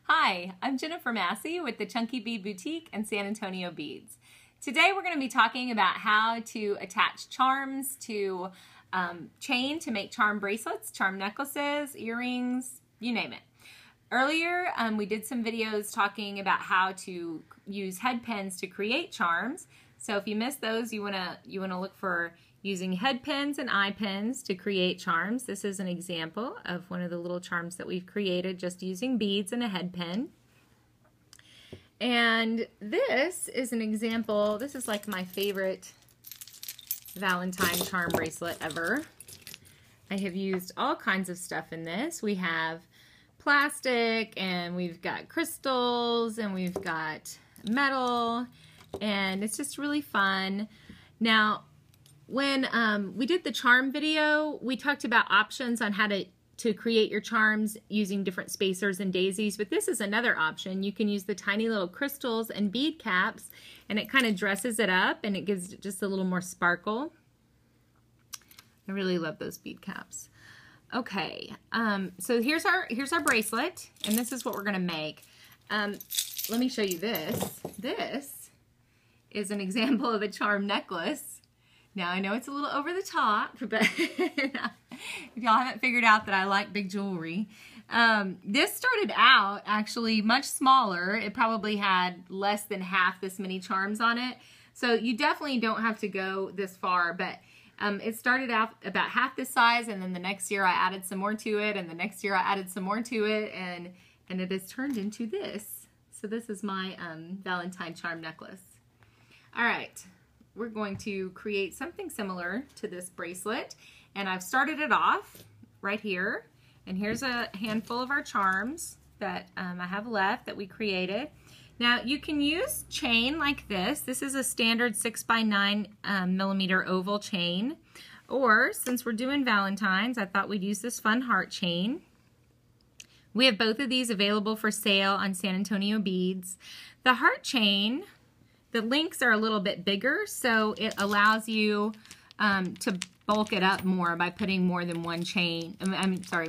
Hi, I'm Jennifer Massey with the Chunky Bead Boutique and San Antonio Beads. Today we're going to be talking about how to attach charms to chain to make charm bracelets, charm necklaces, earrings, you name it. Earlier we did some videos talking about how to use head pins to create charms. So if you missed those, you want to look for using head pins and eye pins to create charms. This is an example of one of the little charms that we've created just using beads and a head pin. And this is an example. This is like my favorite Valentine charm bracelet ever. I have used all kinds of stuff in this. We have plastic, and we've got crystals, and we've got metal, and it's just really fun. Now, when we did the charm video, we talked about options on how to create your charms using different spacers and daisies, but this is another option. You can use the tiny little crystals and bead caps, and it kind of dresses it up, and it gives it just a little more sparkle. I really love those bead caps. Okay, so here's our bracelet, and this is what we're gonna make. Let me show you this. This is an example of a charm necklace. Now, I know it's a little over the top, but if y'all haven't figured out that I like big jewelry. This started out actually much smaller. It probably had less than half this many charms on it. So you definitely don't have to go this far, but it started out about half this size, and then the next year I added some more to it, and the next year I added some more to it, and it has turned into this. So this is my Valentine charm necklace. All right. We're going to create something similar to this bracelet, and I've started it off right here, and here's a handful of our charms that I have left that we created. Now you can use chain like this. This is a standard 6x9 millimeter oval chain, or since we're doing Valentine's, I thought we'd use this fun heart chain. We have both of these available for sale on San Antonio Beads. The heart chain, the links are a little bit bigger, so it allows you to bulk it up more by putting more than one chain,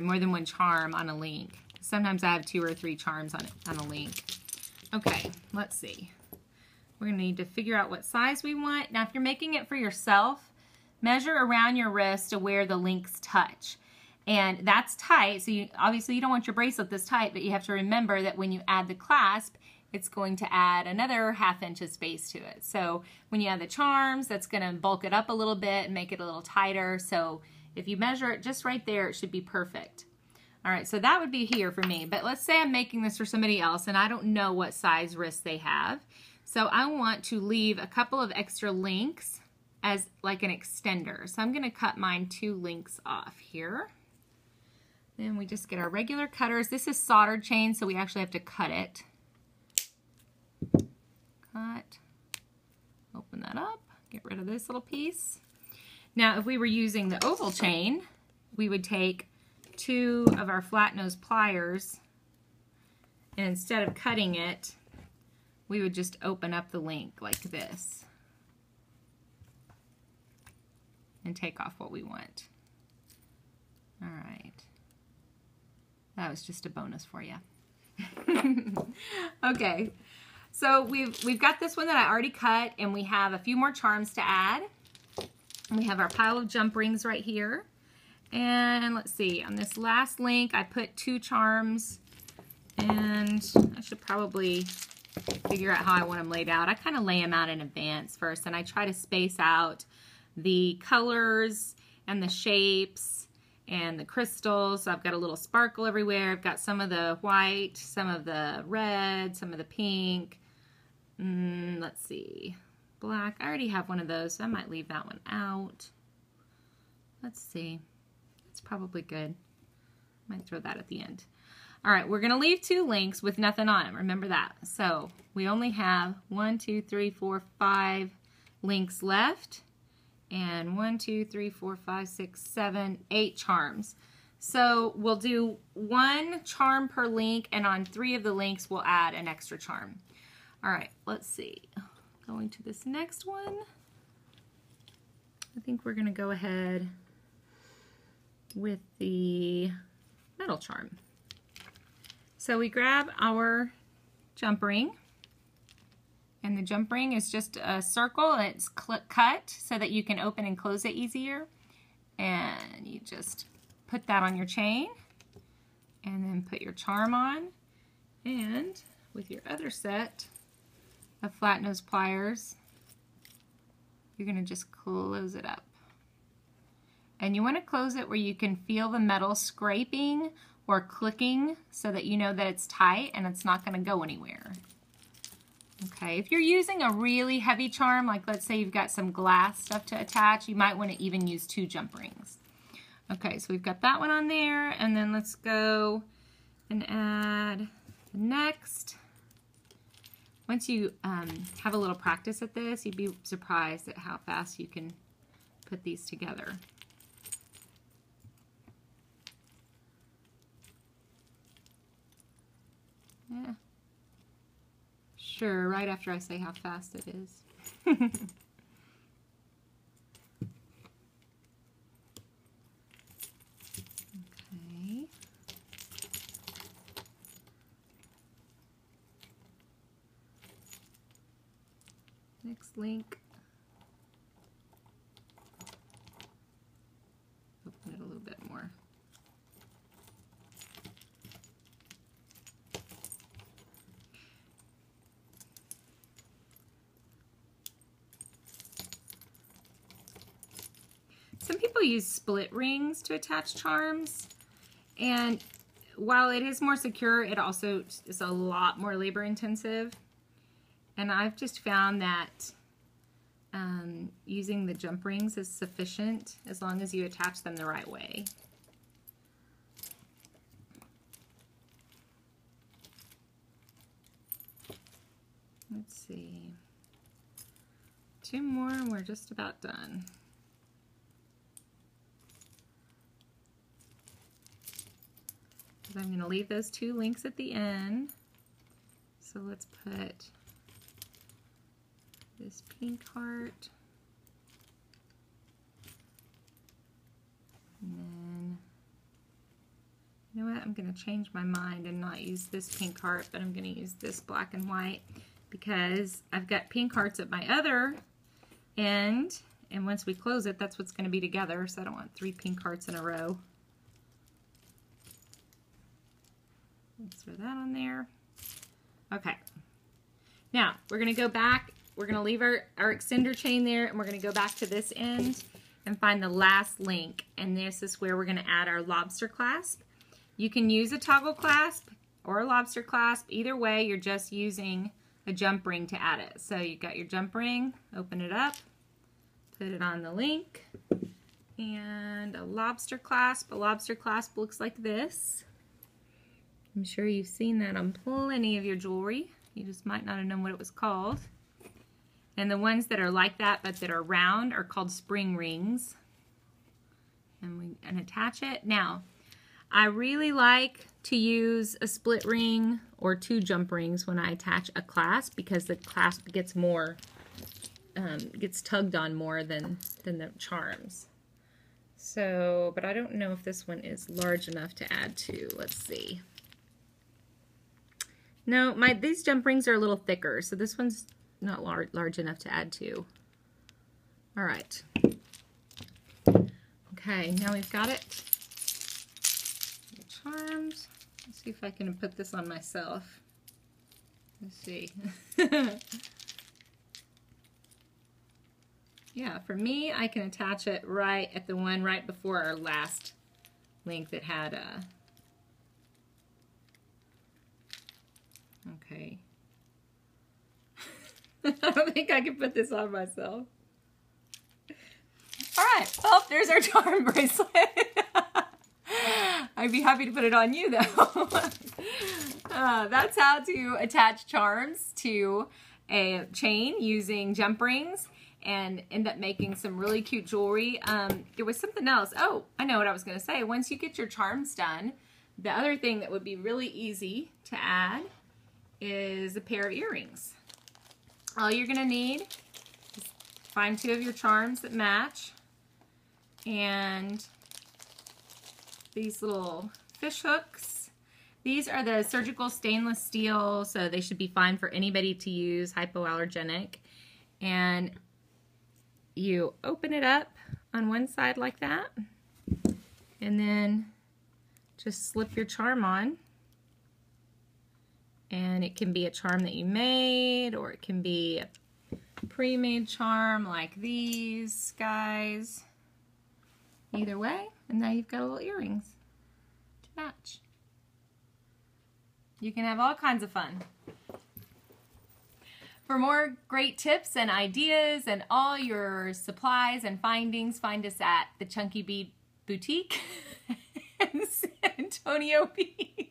more than one charm on a link. Sometimes I have 2 or 3 charms on a link. Okay, let's see. We're gonna need to figure out what size we want. Now, if you're making it for yourself, measure around your wrist to where the links touch. And that's tight, so obviously you don't want your bracelet this tight, but you have to remember that when you add the clasp, it's going to add another ½ inch of space to it. So when you add the charms, that's going to bulk it up a little bit and make it a little tighter. So if you measure it just right there, it should be perfect. All right, so that would be here for me. But let's say I'm making this for somebody else, and I don't know what size wrist they have. So I want to leave a couple of extra links as like an extender. So I'm going to cut mine 2 links off here. Then we just get our regular cutters. This is soldered chain, so we actually have to cut it. Cut, open that up, get rid of this little piece. Now, if we were using the oval chain, we would take 2 of our flat nose pliers, and instead of cutting it, we would just open up the link like this and take off what we want. All right. That was just a bonus for you. Okay. So we've got this one that I already cut, and we have a few more charms to add. We have our pile of jump rings right here. And let's see, on this last link I put 2 charms, and I should probably figure out how I want them laid out. I kind of lay them out in advance first, and I try to space out the colors and the shapes and the crystals. So I've got a little sparkle everywhere. I've got some of the white, some of the red, some of the pink. Let's see, black. I already have one of those, so I might leave that one out. Let's see. It's probably good. Might throw that at the end. All right, we're going to leave 2 links with nothing on them. Remember that. So we only have 1, 2, 3, 4, 5 links left. And 1, 2, 3, 4, 5, 6, 7, 8 charms. So we'll do 1 charm per link, and on 3 of the links we'll add an extra charm. All right, let's see. Going to this next one. I think we're going to go ahead with the metal charm. So we grab our jump ring, and the jump ring is just a circle. It's cut so that you can open and close it easier. And you just put that on your chain, and then put your charm on, and with your other set of flat nose pliers, you're going to just close it up. And you want to close it where you can feel the metal scraping or clicking so that you know that it's tight and it's not going to go anywhere. Okay, if you're using a really heavy charm, like let's say you've got some glass stuff to attach, you might want to even use 2 jump rings. Okay, so we've got that one on there, and then let's go and add the next. Once you have a little practice at this, you'd be surprised at how fast you can put these together. Yeah. Sure, right after I say how fast it is. Okay. Next link. Open it a little bit more. Some people use split rings to attach charms, and while it is more secure, it also is a lot more labor intensive. And I've just found that using the jump rings is sufficient as long as you attach them the right way. Let's see. 2 more and we're just about done. I'm going to leave those 2 links at the end. So let's put this pink heart. And then, you know what, I'm going to change my mind and not use this pink heart, but I'm going to use this black and white because I've got pink hearts at my other end, and once we close it, that's what's going to be together, so I don't want 3 pink hearts in a row. Let's throw that on there. Okay. Now, we're going to go back. We're going to leave our extender chain there, and we're going to go back to this end and find the last link. And this is where we're going to add our lobster clasp. You can use a toggle clasp or a lobster clasp. Either way, you're just using a jump ring to add it. So you've got your jump ring, open it up, put it on the link, and a lobster clasp. A lobster clasp looks like this. I'm sure you've seen that on plenty of your jewelry. You just might not have known what it was called. And the ones that are like that but that are round are called spring rings. And attach it. Now, I really like to use a split ring or 2 jump rings when I attach a clasp because the clasp gets more, gets tugged on more than the charms. So, but I don't know if this one is large enough to add to. Let's see. No, these jump rings are a little thicker, so this one's not large enough to add to. All right. Okay, now we've got it. The charms. Let's see if I can put this on myself. Let's see. Yeah, for me, I can attach it right at the one right before our last link that had a... Okay. I don't think I can put this on myself. All right. Well, there's our charm bracelet. I'd be happy to put it on you, though. That's how to attach charms to a chain using jump rings and end up making some really cute jewelry. There was something else. Oh, I know what I was going to say. Once you get your charms done, the other thing that would be really easy to add is a pair of earrings. All you're going to need is find 2 of your charms that match and these little fish hooks. These are the surgical stainless steel, so they should be fine for anybody to use, hypoallergenic. And you open it up on one side like that, and then just slip your charm on. And it can be a charm that you made, or it can be a pre-made charm like these guys. Either way, and now you've got little earrings to match. You can have all kinds of fun. For more great tips and ideas and all your supplies and findings, find us at the Chunky Bead Boutique in San Antonio Beach.